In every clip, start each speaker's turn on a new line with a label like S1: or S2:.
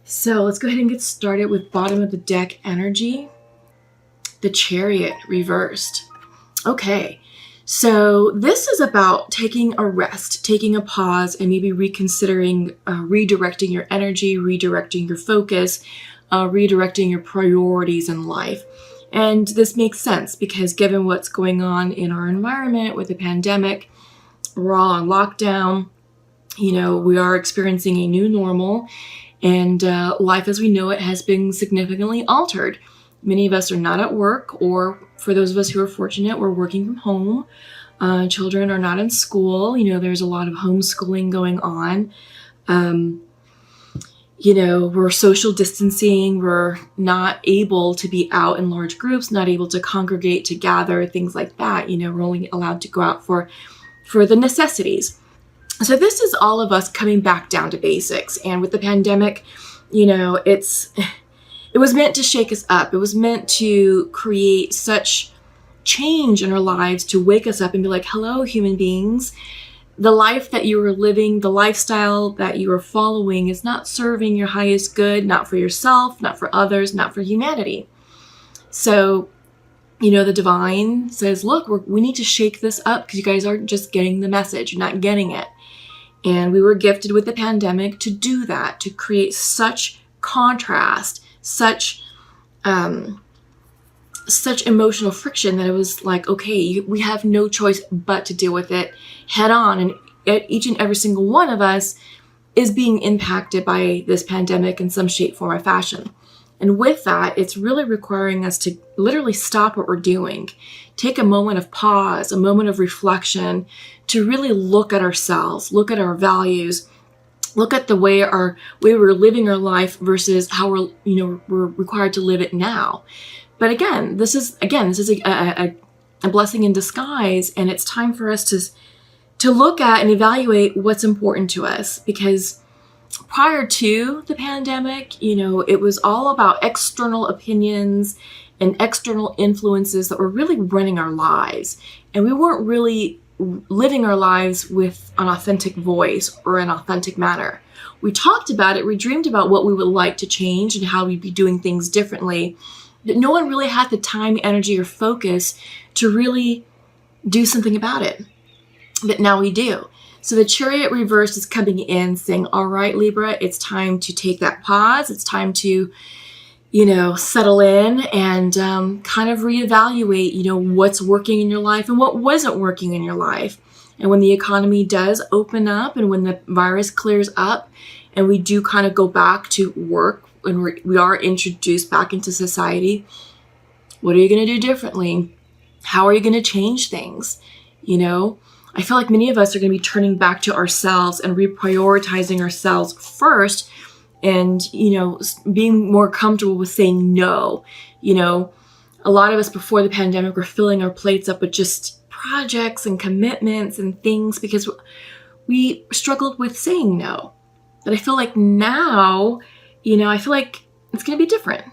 S1: So let's go ahead and get started with bottom of the deck energy. The Chariot reversed. Okay, so this is about taking a rest, taking a pause, and maybe reconsidering, redirecting your energy, redirecting your focus, redirecting your priorities in life. And this makes sense because given what's going on in our environment with the pandemic, we're all on lockdown. We are experiencing a new normal, and life as we know it has been significantly altered. Many of us are not at work, or for those of us who are fortunate, we're working from home. Children are not in school. There's a lot of homeschooling going on. We're social distancing. We're not able to be out in large groups, not able to congregate, to gather, things like that. We're only allowed to go out for the necessities. So this is all of us coming back down to basics. And with the pandemic, it was meant to shake us up. It was meant to create such change in our lives, to wake us up and be like, hello, human beings. The life that you are living, the lifestyle that you are following is not serving your highest good, not for yourself, not for others, not for humanity. So, the divine says, look, we need to shake this up because you guys aren't just getting the message. You're not getting it. And we were gifted with the pandemic to do that, to create such contrast, such emotional friction that it was like, okay, we have no choice but to deal with it head on. And each and every single one of us is being impacted by this pandemic in some shape, form, or fashion. And with that, it's really requiring us to literally stop what we're doing, take a moment of pause, a moment of reflection, to really look at ourselves, look at our values, look at the way we're living our life versus how we're required to live it now. But again, this is a blessing in disguise, and it's time for us to look at and evaluate what's important to us. Because prior to the pandemic, it was all about external opinions and external influences that were really running our lives, and we weren't really living our lives with an authentic voice or an authentic manner. We talked about it, we dreamed about what we would like to change and how we'd be doing things differently, but no one really had the time, energy, or focus to really do something about it. But now we do. So the Chariot reverse is coming in saying, all right, Libra, it's time to take that pause. It's time to, settle in and kind of reevaluate, what's working in your life and what wasn't working in your life. And when the economy does open up and when the virus clears up and we do kind of go back to work, when we are introduced back into society, what are you going to do differently? How are you going to change things? I feel like many of us are going to be turning back to ourselves and reprioritizing ourselves first, and, being more comfortable with saying no. A lot of us before the pandemic were filling our plates up with just projects and commitments and things because we struggled with saying no. But I feel like now, I feel like it's going to be different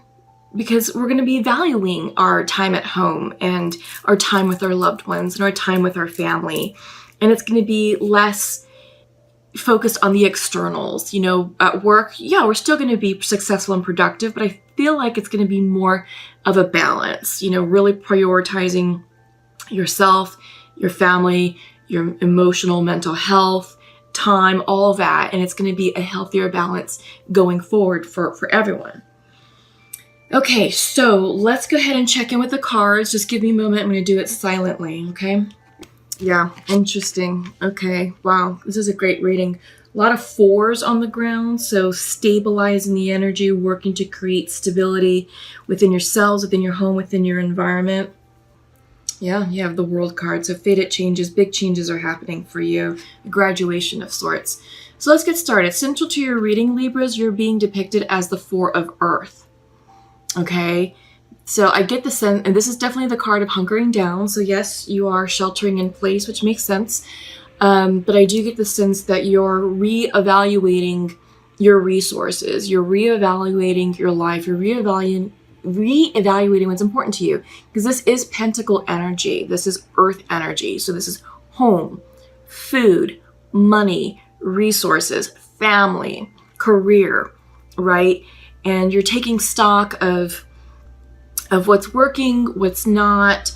S1: because we're going to be valuing our time at home and our time with our loved ones and our time with our family. And it's going to be less focused on the externals. At work, we're still going to be successful and productive, but I feel like it's going to be more of a balance, really prioritizing yourself, your family, your emotional, mental health, time, all of that. And it's going to be a healthier balance going forward for everyone. Okay, so let's go ahead and check in with the cards. Just give me a moment. I'm going to do it silently, okay? Yeah, interesting. Okay, wow, this is a great reading. A lot of 4s on the ground, so stabilizing the energy, working to create stability within yourselves, within your home, within your environment. Yeah, you have the World card, so fated changes, big changes are happening for you, a graduation of sorts. So let's get started. Central to your reading, Libras, you're being depicted as the 4 of Earth. Okay, so I get the sense, and this is definitely the card of hunkering down. So yes, you are sheltering in place, which makes sense. But I do get the sense that you're reevaluating your resources. You're reevaluating your life. You're reevaluating what's important to you. Because this is Pentacle energy. This is Earth energy. So this is home, food, money, resources, family, career, right? And you're taking stock of what's working, what's not.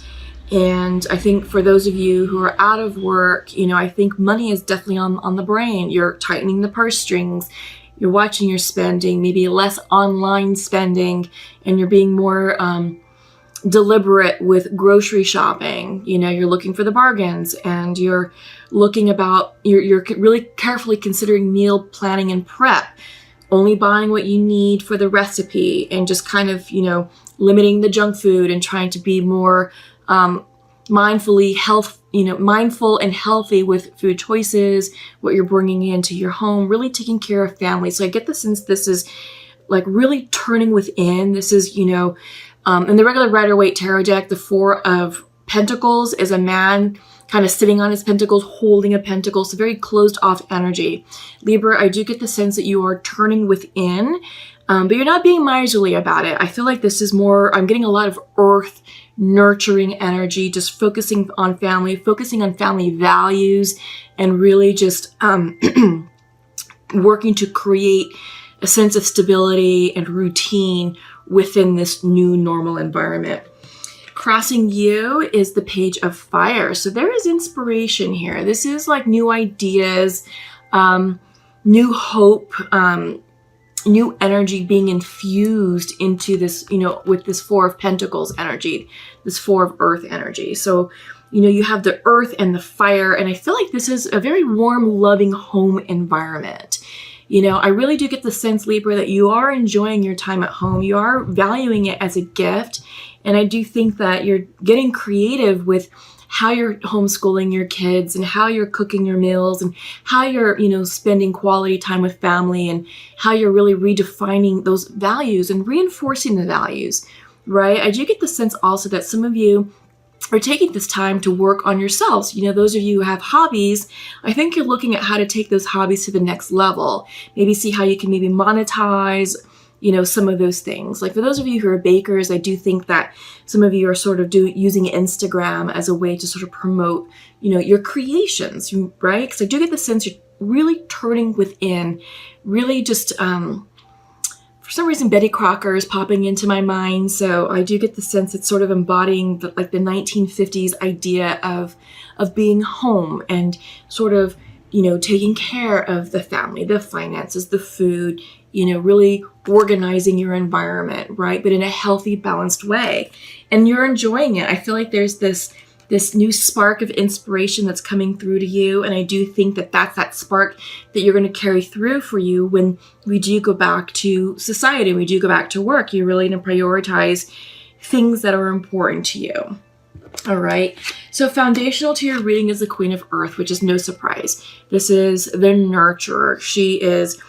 S1: And I think for those of you who are out of work, I think money is definitely on the brain. You're tightening the purse strings. You're watching your spending, maybe less online spending, and you're being more deliberate with grocery shopping. You're looking for the bargains, and you're really carefully considering meal planning and prep, only buying what you need for the recipe, and just kind of, limiting the junk food and trying to be more mindful and healthy with food choices, what you're bringing into your home, really taking care of family. So I get the sense this is like really turning within. This is, in the regular Rider-Waite Tarot deck, the Four of Pentacles is a man kind of sitting on his pentacles, holding a pentacle. So very closed off energy. Libra, I do get the sense that you are turning within, but you're not being miserly about it. I feel like this is more, I'm getting a lot of earth nurturing energy, just focusing on family values, and really just working to create a sense of stability and routine within this new normal environment. Crossing you is the Page of Fire. So there is inspiration here. This is like new ideas, new hope, new energy being infused into this, with this Four of Pentacles energy, this Four of Earth energy. So, you have the earth and the fire, and I feel like this is a very warm, loving home environment. I really do get the sense, Libra, that you are enjoying your time at home. You are valuing it as a gift. And I do think that you're getting creative with how you're homeschooling your kids, and how you're cooking your meals, and how you're, spending quality time with family, and how you're really redefining those values and reinforcing the values, right? I do get the sense also that some of you are taking this time to work on yourselves. Those of you who have hobbies, I think you're looking at how to take those hobbies to the next level. Maybe see how you can maybe monetize, some of those things. Like for those of you who are bakers, I do think that some of you are sort of using Instagram as a way to sort of promote, your creations, right? Because I do get the sense you're really turning within, really just, for some reason, Betty Crocker is popping into my mind. So I do get the sense it's sort of embodying the 1950s idea of being home, and sort of, taking care of the family, the finances, the food, really organizing your environment, right? But in a healthy, balanced way. And you're enjoying it. I feel like there's this new spark of inspiration that's coming through to you. And I do think that that's that spark that you're going to carry through for you when we do go back to society, we do go back to work. You're really going to prioritize things that are important to you. All right. So foundational to your reading is the Queen of Earth, which is no surprise. This is the nurturer. She is,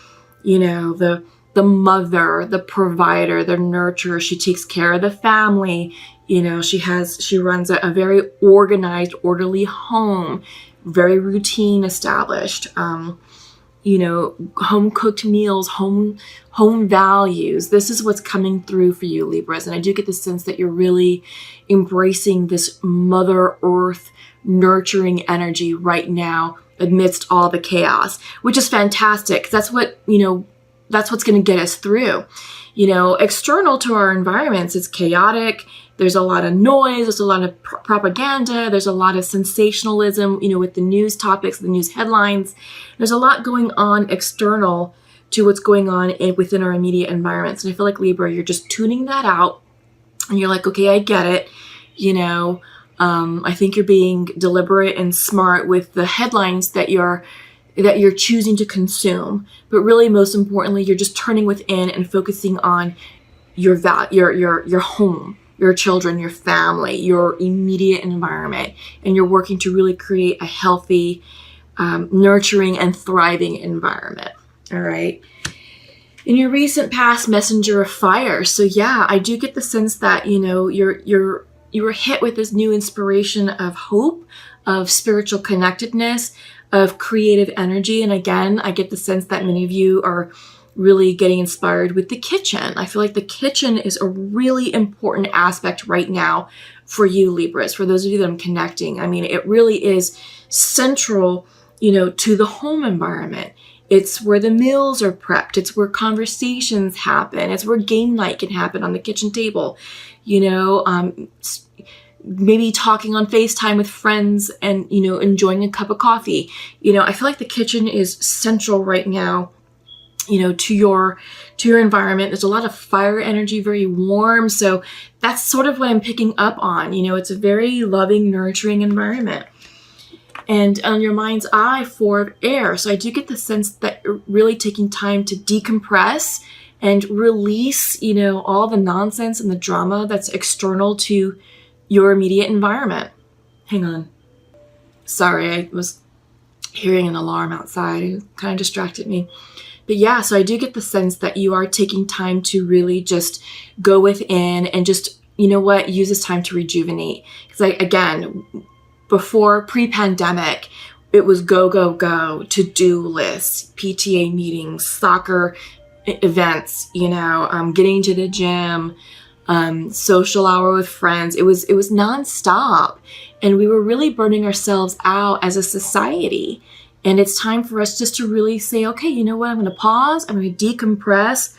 S1: the mother, the provider, the nurturer. She takes care of the family. She runs a very organized, orderly home, very routine established. Home cooked meals, home values. This is what's coming through for you, Libras. And I do get the sense that you're really embracing this Mother Earth nurturing energy right now amidst all the chaos, which is fantastic. That's what, that's what's going to get us through. External to our environments, it's chaotic. There's a lot of noise. There's a lot of propaganda. There's a lot of sensationalism, with the news topics, the news headlines. There's a lot going on external to what's going on within our immediate environments. And I feel like, Libra, you're just tuning that out, and you're like, okay, I get it. I think you're being deliberate and smart with the headlines that you're choosing to consume. But really, most importantly, you're just turning within and focusing on your home, your children, your family, your immediate environment, and you're working to really create a healthy, nurturing, and thriving environment. All right. In your recent past, Messenger of Fire. So yeah, I do get the sense that you were hit with this new inspiration of hope, of spiritual connectedness, of creative energy. And again, I get the sense that many of you are really getting inspired with the kitchen. I feel like the kitchen is a really important aspect right now for you, Libras, for those of you that I'm connecting. I mean, it really is central, to the home environment. It's where the meals are prepped. It's where conversations happen. It's where game night can happen on the kitchen table. Maybe talking on FaceTime with friends and, enjoying a cup of coffee. I feel like the kitchen is central right now, to your environment. There's a lot of fire energy, very warm. So that's sort of what I'm picking up on. It's a very loving, nurturing environment. And on your mind's eye, 4 of air. So I do get the sense that you're really taking time to decompress and release, all the nonsense and the drama that's external to your immediate environment. Hang on. Sorry, I was hearing an alarm outside. It kind of distracted me. But yeah, so I do get the sense that you are taking time to really just go within and just, use this time to rejuvenate. Because again, before pre-pandemic, it was go, go, go, to-do lists, PTA meetings, soccer events, getting to the gym, social hour with friends. It was nonstop. And we were really burning ourselves out as a society. And it's time for us just to really say, okay, you know what? I'm going to pause. I'm going to decompress.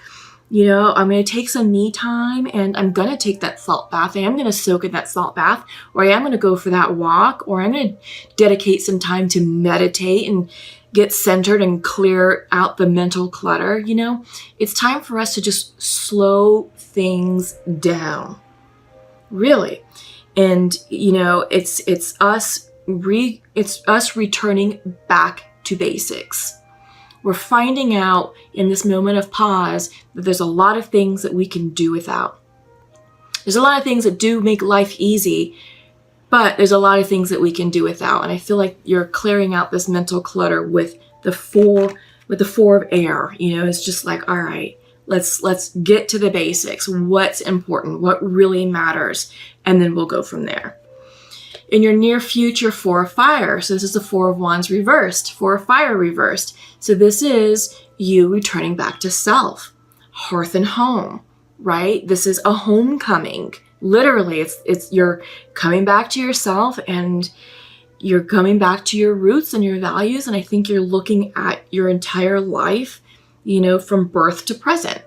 S1: I'm going to take some me time, and I'm going to take that salt bath. I am going to soak in that salt bath, or I am going to go for that walk, or I'm going to dedicate some time to meditate and get centered and clear out the mental clutter. It's time for us to just slow things down. Really. And, it's us returning back to basics. We're finding out in this moment of pause that there's a lot of things that we can do without. There's a lot of things that do make life easy, but there's a lot of things that we can do without. And I feel like you're clearing out this mental clutter with the 4 of air. It's just like, all right, let's get to the basics. What's important? What really matters? And then we'll go from there. In your near future, 4 of fire. So this is the 4 of wands reversed, 4 of fire reversed. So this is you returning back to self, hearth and home, right? This is a homecoming. Literally, it's you're coming back to yourself, and you're coming back to your roots and your values. And I think you're looking at your entire life, from birth to present.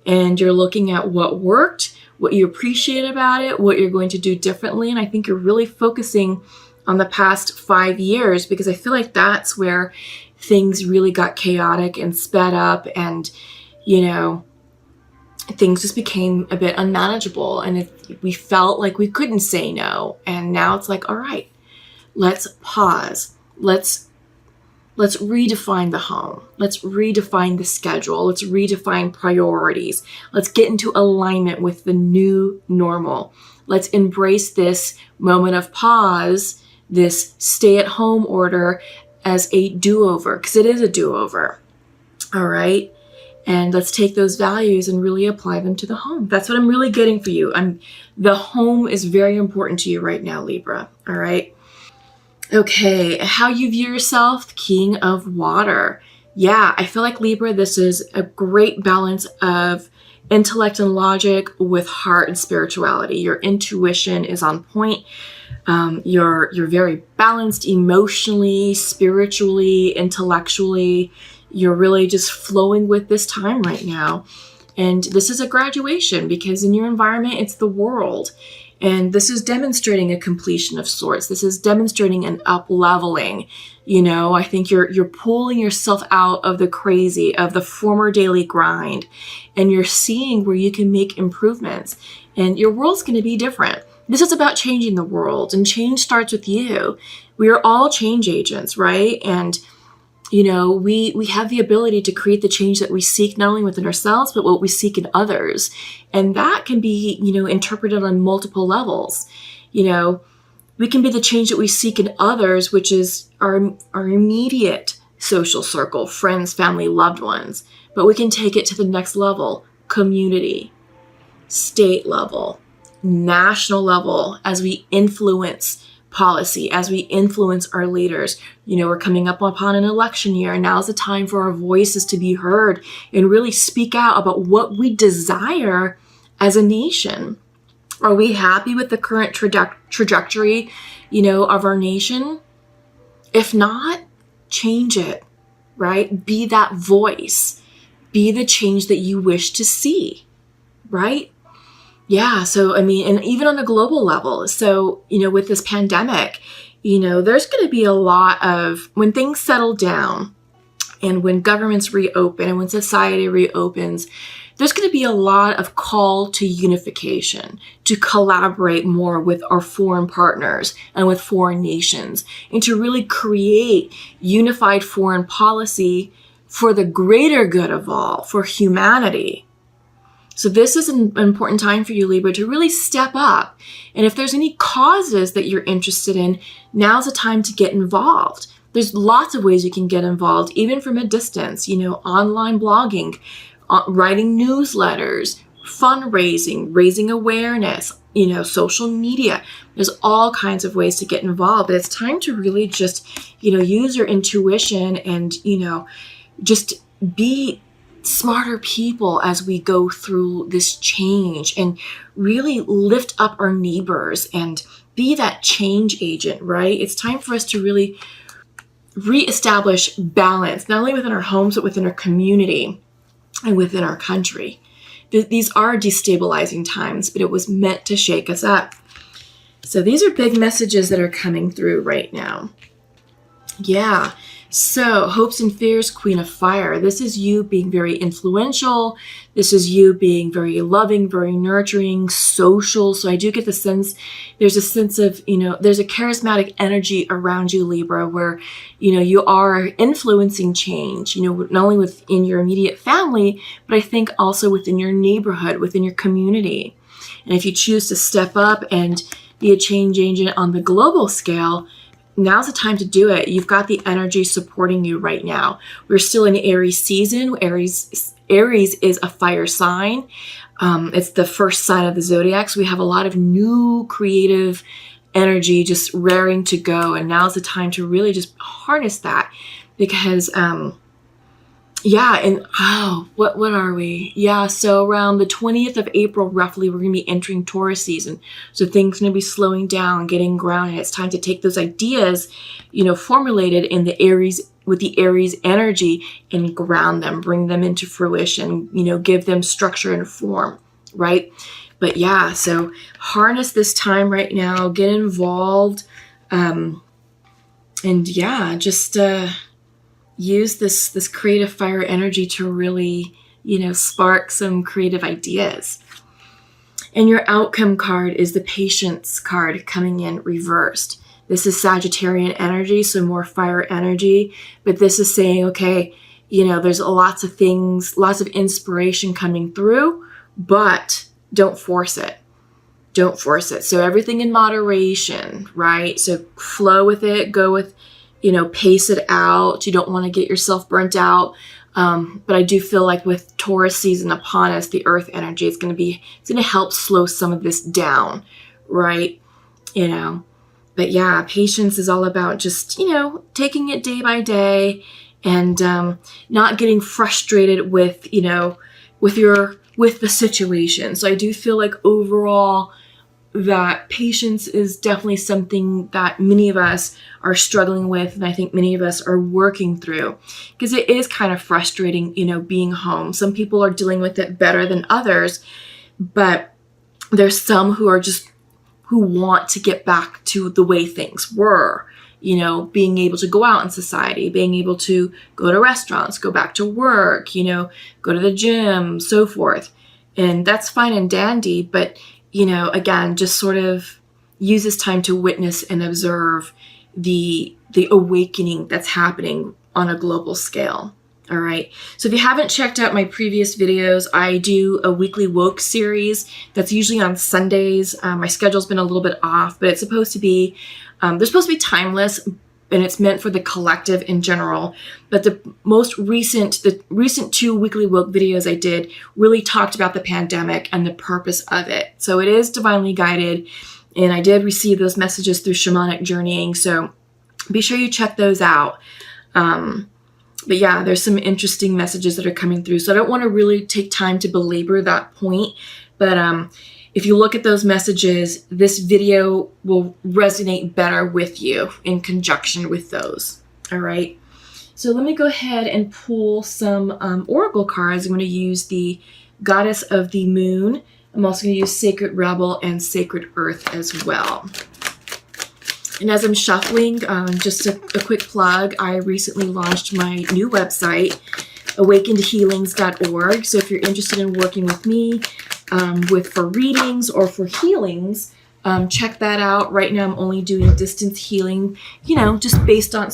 S1: And you're looking at what worked, what you appreciate about it, what you're going to do differently. And I think you're really focusing on the past 5 years, because I feel like that's where things really got chaotic and sped up, and, things just became a bit unmanageable. And we felt like we couldn't say no. And now it's like, all right, let's pause. Let's redefine the home. Let's redefine the schedule. Let's redefine priorities. Let's get into alignment with the new normal. Let's embrace this moment of pause, this stay-at-home order, as a do-over, because it is a do-over. All right? And let's take those values and really apply them to the home. That's what I'm really getting for you. The home is very important to you right now, Libra. All right? Okay, how you view yourself, King of Water. Yeah, I feel like Libra, this is a great balance of intellect and logic with heart and spirituality. Your intuition is on point. You're very balanced emotionally, spiritually, intellectually. You're really just flowing with this time right now. And this is a graduation, because in your environment, it's the world. And this is demonstrating a completion of sorts. This is demonstrating an up-leveling. I think you're pulling yourself out of the crazy, of the former daily grind, and you're seeing where you can make improvements. And your world's going to be different. This is about changing the world, and change starts with you. We are all change agents, right? And we have the ability to create the change that we seek, not only within ourselves, but what we seek in others. And that can be, interpreted on multiple levels. We can be the change that we seek in others, which is our immediate social circle, friends, family, loved ones. But we can take it to the next level, community, state level, national level, as we influence policy, as we influence our leaders. We're coming up upon an election year, and now's the time for our voices to be heard and really speak out about what we desire as a nation. Are we happy with the current trajectory, of our nation? If not, change it. right? Be that voice. Be the change that you wish to see, right? Yeah. So, I mean, and even on a global level. So, with this pandemic, there's going to be a lot of, when things settle down and when governments reopen and when society reopens, there's going to be a lot of call to unification, to collaborate more with our foreign partners and with foreign nations, and to really create unified foreign policy for the greater good of all, for humanity. So this is an important time for you, Libra, to really step up. And if there's any causes that you're interested in, now's the time to get involved. There's lots of ways you can get involved, even from a distance, online blogging, writing newsletters, fundraising, raising awareness, social media. There's all kinds of ways to get involved. But it's time to really just, use your intuition and, just be smarter people as we go through this change, and really lift up our neighbors and be that change agent, right? It's time for us to really reestablish balance, not only within our homes, but within our community and within our country. These are destabilizing times, but it was meant to shake us up. So these are big messages that are coming through right now. Yeah. So, hopes and fears, Queen of Fire. This is you being very influential. This is you being very loving, very nurturing, social. So I do get the sense, there's a sense of, there's a charismatic energy around you, Libra, where, you are influencing change, not only within your immediate family, but I think also within your neighborhood, within your community. And if you choose to step up and be a change agent on the global scale, now's the time to do it. You've got the energy supporting you right now. We're still in Aries season. Aries is a fire sign. It's the first sign of the zodiac. So we have a lot of new creative energy just raring to go. And now's the time to really just harness that, because, what are we? Yeah, so around the 20th of April, roughly, we're going to be entering Taurus season. So things are going to be slowing down, getting grounded. It's time to take those ideas, formulated in the Aries, with the Aries energy, and ground them, bring them into fruition, give them structure and form, right? But yeah, so harness this time right now, get involved, and yeah, just, use this creative fire energy to really, spark some creative ideas. And your outcome card is the Patience card coming in reversed. This is Sagittarian energy, so more fire energy. But this is saying, okay, there's lots of things, lots of inspiration coming through, but don't force it. Don't force it. So everything in moderation, right? So flow with it, go with, pace it out. You don't want to get yourself burnt out. But I do feel like with Taurus season upon us, the earth energy, it's going to help slow some of this down, right? But yeah, patience is all about just, taking it day by day, and not getting frustrated with, with the situation. So I do feel like overall that patience is definitely something that many of us are struggling with, and I think many of us are working through, because it is kind of frustrating, being home. Some people are dealing with it better than others, but there's some who want to get back to the way things were, being able to go out in society, being able to go to restaurants, go back to work, go to the gym, so forth. And that's fine and dandy, but again, just sort of use this time to witness and observe the awakening that's happening on a global scale. All right. So if you haven't checked out my previous videos, I do a weekly woke series that's usually on Sundays. My schedule's been a little bit off, but it's supposed to be, they're supposed to be timeless, and it's meant for the collective in general. But the recent 2 weekly woke videos I did really talked about the pandemic and the purpose of it. So it is divinely guided, and I did receive those messages through shamanic journeying. So be sure you check those out. But yeah, there's some interesting messages that are coming through. So I don't want to really take time to belabor that point, but if you look at those messages, this video will resonate better with you in conjunction with those. All right. So let me go ahead and pull some oracle cards. I'm going to use the Goddess of the Moon. I'm also going to use Sacred Rebel and Sacred Earth as well. And as I'm shuffling, just a quick plug, I recently launched my new website, awakenedhealings.org. So if you're interested in working with me for readings or for healings, check that out. Right now I'm only doing distance healing, just based upon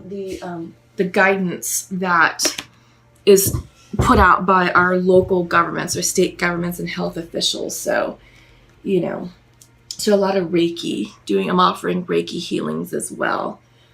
S1: the guidance that is put out by our local governments or state governments and health officials. So, so a lot of Reiki I'm offering Reiki healings as well.